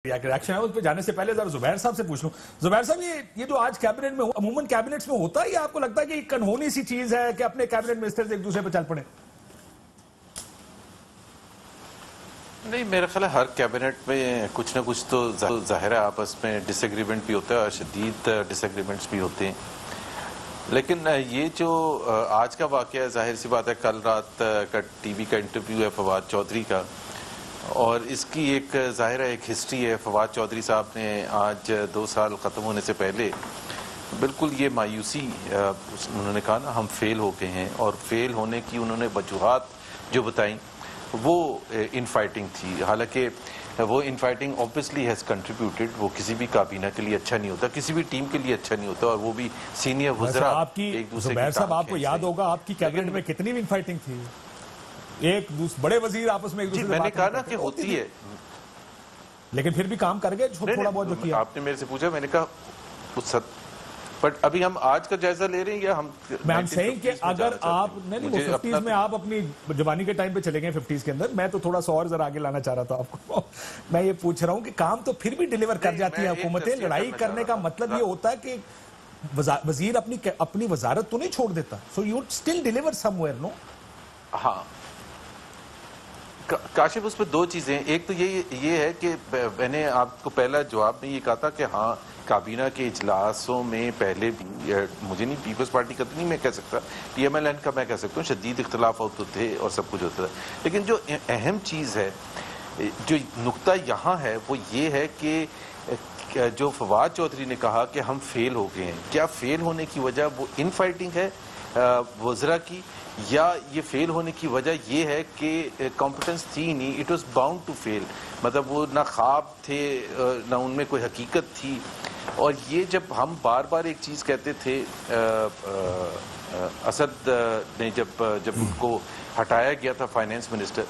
Reaction है उस पर जाने से पहले जरा जुबैर साहब से पूछ लूं। जुबैर साहब, ये जो आज कैबिनेट में अमूमन कैबिनेट्स में होता है, ये आपको लगता है कि एक अनहोनी सी चीज है कि अपने कैबिनेट मिनिस्टर्स एक दूसरे पर चल पड़े? नहीं, मेरा ख्याल है हर कैबिनेट में कुछ ना कुछ तो जाहिर है आपस में डिसएग्रीमेंट भी होता है और शदीद डिसएग्रीमेंट्स भी होते हैं। लेकिन ये जो आज का वाक़या है, जाहिर सी बात है कल रात का टीवी का इंटरव्यू है फवाद चौधरी का, और इसकी एक ज़ाहिर एक हिस्ट्री है। फवाद चौधरी साहब ने आज 2 साल ख़त्म होने से पहले बिल्कुल ये मायूसी उन्होंने कहा ना, हम फेल हो गए हैं, और फेल होने की उन्होंने वजूहात जो बताई वो इन फाइटिंग थी। हालांकि वो in fighting obviously has contributed, वो किसी भी काबीना के लिए अच्छा नहीं होता, किसी भी टीम के लिए अच्छा नहीं होता, और वो भी सीनियर वज़रा एक दूसरे की। साहब, आपको याद होगा आपकी कैबिनेट में कितनी इन फाइटिंग थी, एक बड़े वजीर आपस में एक दूसरे मैंने कहा ना कि होती है, लेकिन फिर भी काम कर गए थोड़ा बहुत जो किया। आपने मेरे से पूछा, मैंने कहा बट अभी हम आज का जायजा ले रहे हैं या हम सही कि अगर आप नहीं वो 50s में आप अपनी जवानी के टाइम पे चले गए 50s के अंदर, मैं तो थोड़ा सा और जरा आगे लाना चाह रहा था आपको। मैं ये पूछ रहा हूँ कि काम तो फिर भी डिलीवर कर जाती है हुकूमतें। लड़ाई करने का मतलब ये होता है कि वजीर अपनी वजारत तो नहीं छोड़ देता, so you still deliver somewhere, no? हाँ काशिफ, उस पर 2 चीजें। एक तो ये है कि मैंने आपको पहला जवाब में ये कहा था कि हाँ काबीना के इजलासों में पहले भी, मुझे नहीं पीपल्स पार्टी का तो नहीं मैं कह सकता, PMLN का मैं कह सकता हूँ, शदीद इख्तलाफ होते थे और सब कुछ होता था। लेकिन जो अहम चीज़ है, जो नुक्ता यहाँ है, वो ये है कि जो फवाद चौधरी ने कहा कि हम फेल हो गए हैं, क्या फेल होने की वजह वो इन फाइटिंग है वज़रा की, या ये फेल होने की वजह ये है कि कॉम्पिटेंस थी नहीं, it was bound to fail, मतलब वो ना ख्वाब थे ना उनमें कोई हकीकत थी। और ये जब हम बार बार एक चीज़ कहते थे, असद ने जब उनको हटाया गया था फाइनेंस मिनिस्टर,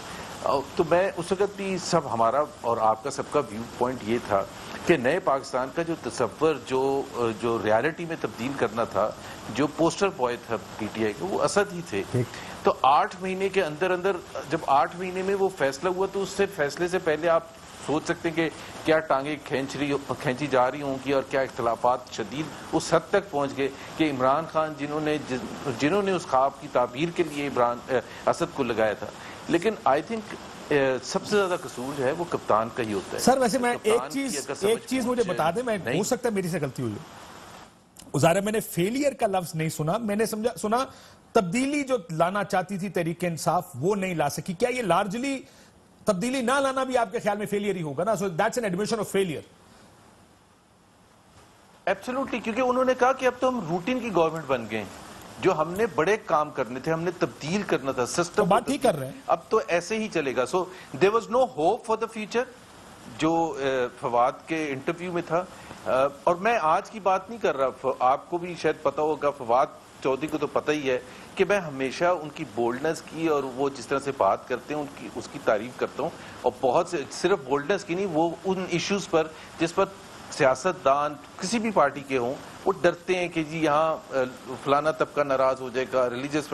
तो मैं उस वक्त भी सब हमारा और आपका सबका व्यू पॉइंट ये था कि नए पाकिस्तान का जो तस्वर जो रियलिटी में तब्दील करना था, जो पोस्टर बॉय था PTI का, वो असद ही थे। तो 8 महीने के अंदर जब 8 महीने में वो फैसला हुआ, तो उससे फैसले से पहले आप सोच सकते हैं कि क्या टांगे खींची जा रही होंगी और क्या इख्तलाफात शदीद उस हद तक पहुंच गए कि इमरान खान जिन्होंने उस ख्वाब की ताबीर के लिए असद को लगाया था। लेकिन आई थिंक सबसे ज्यादा कसूर जो है वो कप्तान का ही होता है। सर वैसे मैं एक चीज मुझे बता दें, मैं हो सकता है मेरी से गलती हुई है, ज़ाहिर मैंने फेलियर का लफ्ज नहीं सुना, मैंने सुना तब्दीली जो लाना चाहती थी तहरीक इंसाफ वो नहीं ला सकी। क्या ये लार्जली तब्दीली ना लाना भी आपके ख्याल में फेलियर ही होगा ना? So that's an admission of failure. Absolutely, क्योंकि उन्होंने कहा कि अब तो हम रूटीन की गवर्नमेंट बन गए, जो हमने बड़े काम करने थे, हमने तब्दील करना था सिस्टम, बात ठीक कर रहे हैं, अब तो ऐसे ही चलेगा। So there was no hope for the future, जो फवाद के इंटरव्यू में था। और मैं आज की बात नहीं कर रहा, आपको भी शायद पता होगा, फवाद चौधरी को तो पता ही है कि मैं हमेशा उनकी बोल्डनेस की और वो जिस तरह से बात करते हैं उसकी तारीफ करता हूँ, और बहुत से सिर्फ बोल्डनेस की नहीं, वो उन इश्यूज पर जिस पर सियासतदान किसी भी पार्टी के हों वो डरते हैं कि जी यहाँ फलाना तबका नाराज हो जाएगा, रिलीजियस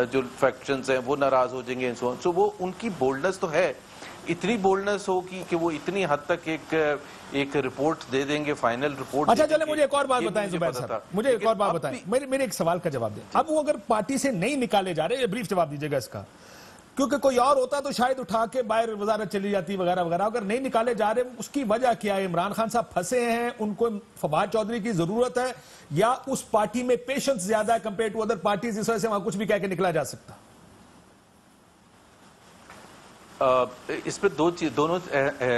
जो फैक्शंस हैं वो नाराज हो जाएंगे, सो वो उनकी बोल्डनेस तो है। इतनी बोल्डनेस होगी कि वो इतनी हद तक एक रिपोर्ट दे देंगे, फाइनल रिपोर्ट। अच्छा चले, मुझे एक और बात बताएं जुबैर साहब, मुझे एक और बात बताएं, मेरे एक सवाल का जवाब दें। अब वो अगर पार्टी से नहीं निकाले जा रहे, ब्रीफ जवाब दीजिएगा इसका, क्योंकि कोई और होता तो शायद उठा के बाहर वजारत चली जाती वगैरह वगैरह, अगर नहीं निकाले जा रहे उसकी वजह क्या है? इमरान खान साहब फंसे हैं, उनको फवाद चौधरी की जरूरत है, या उस पार्टी में पेशेंस ज्यादा है कंपेयर टू अदर पार्टीज, इस वजह से वहां कुछ भी कह के निकला जा सकता? इस पे दोनों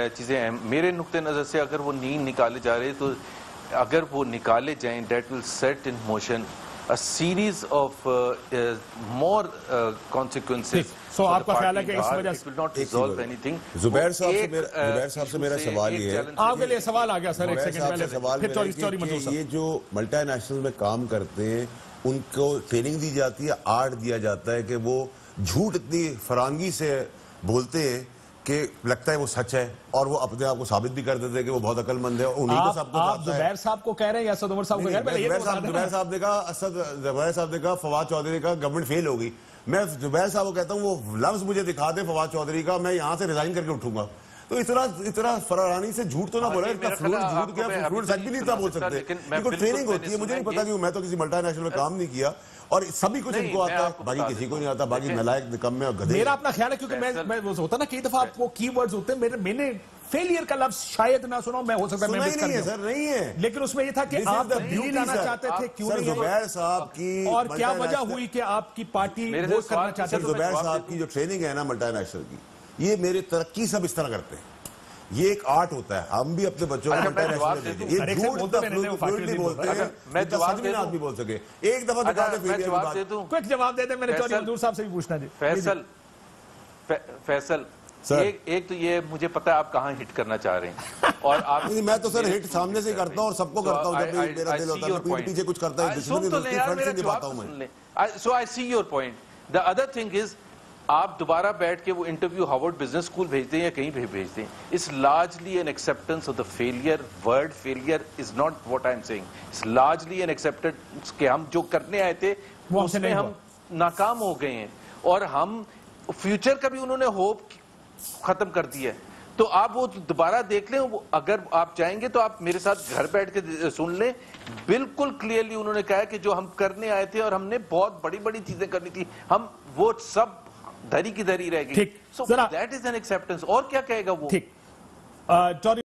चीजें हैं मेरे नुक्ते नजर से। अगर वो नींद निकाले जा रहे तो अगर वो निकाले जाएं, that will set in motion a series of more consequences. So आपका ख्याल है कि इस वजह से will not resolve anything. Zubair साहब से मेरा सवाल ये है, आपके लिए सवाल आ गया सर, एक सेकंड पहले फिर ये जो मल्टीनेशनल में काम करते हैं उनको ट्रेनिंग दी जाती है, आर्ट दिया जाता है कि वो झूठ इतनी फरांगी से बोलते हैं कि लगता है वो सच है, और वो अपने आप को साबित भी कर देते हैं कि वो बहुत अकलमंद है। उन्हीं को सब कुछ आता है। आप जुबैर साहब को कह रहे हैं या असद उमर साहब को कह रहे हैं? जुबैर साहब ने कहा, जुबैर साहब ने कहा फवाद चौधरी का गवर्नमेंट फेल होगी। मैं जुबैर साहब को कहता हूँ वो लफ्ज मुझे दिखा दे फवाद चौधरी का, मैं यहाँ से रिजाइन करके उठूंगा। تو اتنا فرارانی سے جھوٹ تو نہ بولا, اتنا فلوئنٹ جھوٹ کیا, فلوئنٹ سچ بھی نہیں تھا بول سکتے. ان کو ٹریننگ ہوتی ہے, مجھے نہیں پتا کہ میں تو کسی ملٹی نیشنل میں کام نہیں کیا, اور سبھی کچھ ان کو آتا ہے, باقی کسی کو نہیں آتا, باقی نالائق نکم میں اور گدھے. میرا اپنا خیال ہے کیونکہ میں وہ ہوتا نا کئی دفعہ وہ کی ورڈز ہوتے ہیں, میں نے فیلئر کا لفظ شاید نہ سنا, میں ہو سکتا ہے میں مس کر دوں, نہیں ہے, لیکن اس میں یہ تھا کہ آپ تبدیلی لانا چاہتے تھے, کیوں نہیں زبیر صاحب کی, اور کیا وجہ ہوئی کہ آپ کی پارٹی ووٹ کرنا چاہتے تھے. زبیر صاحب کی جو ٹریننگ ہے نا ملٹی نیشنل کی, یہ میرے ترقی سب اس طرح کرتے ہیں, یہ ایک آرٹ ہوتا ہے, ہم بھی اپنے بچوں کو ملٹی نیشنل میں یہ جھوٹ فلوئنٹلی بولتے ہیں, جتنا سچ بھی نہ آدمی بول سکے. ایک دفعہ دکھاتے فیلئر کی بات. کوئی جواب دے دیں, میں نے چوہدری منظور صاحب سے بھی پوچھنا جی. فیصل, ایک تو یہ مجھے پتا ہے آپ کہاں ہٹ کرنا چاہ رہے ہیں, اور آپ میں تو سر ہٹ سامنے سے کرتا ہوں اور سب کو کرتا ہوں, جب میرا دل ہوتا ہے پیٹ پیچھے کچھ کرتا ہے, سن تو لیں یار, میرا جواب تو سن لیں. So I see your point. The other thing is, آپ دوبارہ بیٹھ کے وہ انٹرویو ہارورڈ بزنس اسکول بھیجتے ہیں یا کہیں بھی بھیجتے ہیں, it's largely an acceptance of the failure. Word failure is not what I'm saying. It's largely an acceptance کہ ہم جو کرنے آئے تھے اس میں ہم ناکام ہو گئے ہیں, اور ہم فیوچر کا بھی انہوں نے ہوپ ختم کر دیا ہے. تو آپ وہ دوبارہ دیکھ لیں, اگر آپ چاہیں گے تو آپ میرے ساتھ گھر بیٹھ کے سن لیں. بالکل کلیئرلی انہوں نے کہا کہ جو ہم کرنے آئے تھے اور ہم نے بہت بڑی بڑی چیزیں کرنی تھی, ہم وہ سب دھری کی دھری رہ گئی. So that is an acceptance. اور کیا کہے گا وہ.